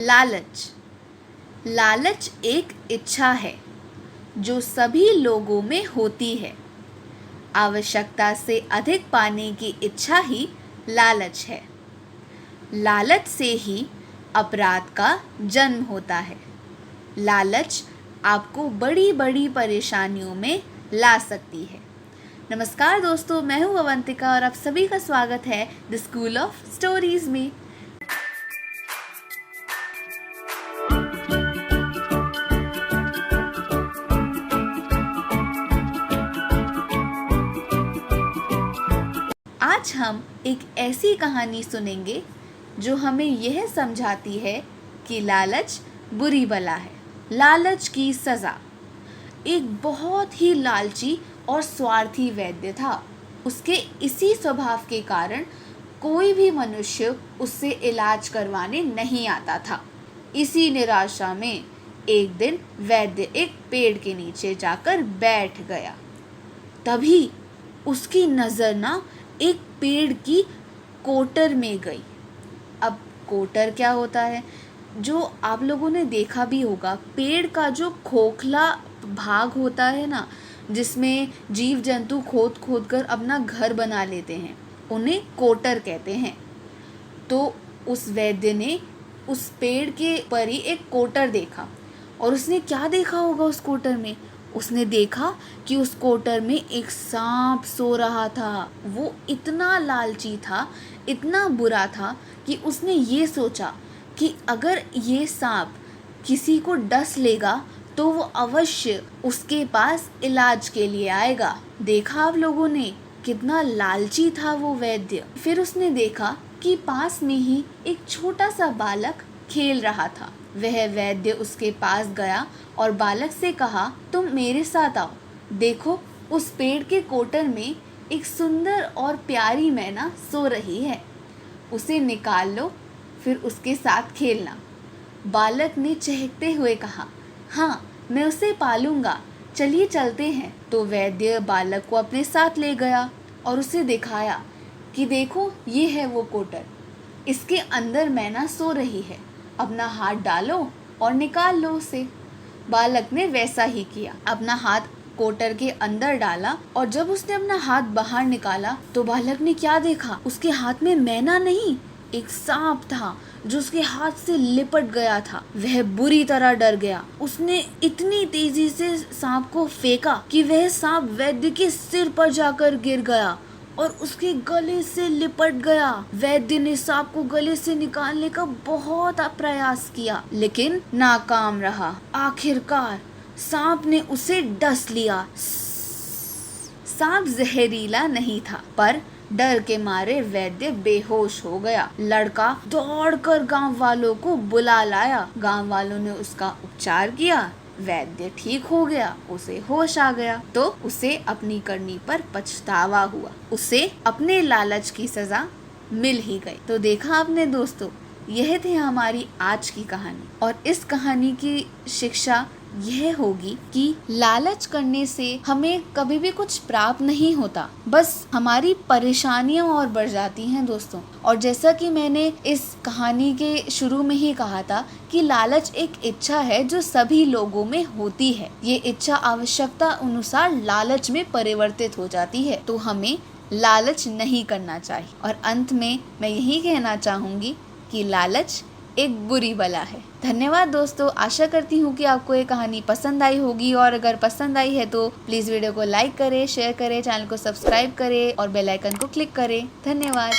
लालच। लालच एक इच्छा है जो सभी लोगों में होती है। आवश्यकता से अधिक पाने की इच्छा ही लालच है। लालच से ही अपराध का जन्म होता है। लालच आपको बड़ी बड़ी परेशानियों में ला सकती है। नमस्कार दोस्तों, मैं हूँ अवंतिका और आप सभी का स्वागत है द स्कूल ऑफ स्टोरीज में। आज हम एक ऐसी कहानी सुनेंगे जो हमें यह समझाती है कि लालच बुरी बला है। लालच की सज़ा। एक बहुत ही लालची और स्वार्थी वैद्य था। उसके इसी स्वभाव के कारण कोई भी मनुष्य उससे इलाज करवाने नहीं आता था। इसी निराशा में एक दिन वैद्य एक पेड़ के नीचे जाकर बैठ गया। तभी उसकी नज़र ना एक पेड़ की कोटर में गई। अब कोटर क्या होता है, जो आप लोगों ने देखा भी होगा, पेड़ का जो खोखला भाग होता है ना, जिसमें जीव जंतु खोद खोद कर अपना घर बना लेते हैं, उन्हें कोटर कहते हैं। तो उस वैद्य ने उस पेड़ के पर ही एक कोटर देखा और उसने क्या देखा होगा उस कोटर में? उसने देखा कि उस कोटर में एक सांप सो रहा था। वो इतना लालची था, इतना बुरा था कि उसने ये सोचा कि अगर ये सांप किसी को डस लेगा तो वो अवश्य उसके पास इलाज के लिए आएगा। देखा आप लोगों ने, कितना लालची था वो वैद्य। फिर उसने देखा कि पास में ही एक छोटा सा बालक खेल रहा था। वह वैद्य उसके पास गया और बालक से कहा, तुम मेरे साथ आओ। देखो, उस पेड़ के कोटर में एक सुंदर और प्यारी मैना सो रही है। उसे निकाल लो, फिर उसके साथ खेलना। बालक ने चहकते हुए कहा, हाँ, मैं उसे पालूंगा, चलिए चलते हैं। तो वैद्य बालक को अपने साथ ले गया और उसे दिखाया कि देखो, ये है वो कोटर, इसके अंदर मैना सो रही है, अपना हाथ डालो और निकाल लो उसे। बालक ने वैसा ही किया, अपना हाथ कोटर के अंदर डाला और जब उसने अपना हाथ बाहर निकाला तो बालक ने क्या देखा? उसके हाथ में मैना नहीं, एक सांप था जो उसके हाथ से लिपट गया था। वह बुरी तरह डर गया। उसने इतनी तेजी से सांप को फेंका कि वह सांप वैद्य के सिर पर जाकर गिर गया और उसके गले से लिपट गया। वैद्य ने सांप को गले से निकालने का बहुत प्रयास किया, लेकिन नाकाम रहा। आखिरकार सांप ने उसे डस लिया। सांप जहरीला नहीं था, पर डर के मारे वैद्य बेहोश हो गया। लड़का दौड़कर गांव वालों को बुला लाया। गांव वालों ने उसका उपचार किया। वैद्य ठीक हो गया, उसे होश आ गया। तो उसे अपनी करनी पर पछतावा हुआ। उसे अपने लालच की सजा मिल ही गई। तो देखा आपने दोस्तों, यह थी हमारी आज की कहानी। और इस कहानी की शिक्षा यह होगी कि लालच करने से हमें कभी भी कुछ प्राप्त नहीं होता, बस हमारी परेशानियां और बढ़ जाती हैं दोस्तों। और जैसा कि मैंने इस कहानी के शुरू में ही कहा था कि लालच एक इच्छा है जो सभी लोगों में होती है। ये इच्छा आवश्यकता अनुसार लालच में परिवर्तित हो जाती है। तो हमें लालच नहीं करना चाहिए। और अंत में मैं यही कहना चाहूँगी कि लालच एक बुरी बला है। धन्यवाद दोस्तों, आशा करती हूँ कि आपको ये कहानी पसंद आई होगी। और अगर पसंद आई है तो प्लीज़ वीडियो को लाइक करें, शेयर करें, चैनल को सब्सक्राइब करें और बेल आइकन को क्लिक करें। धन्यवाद।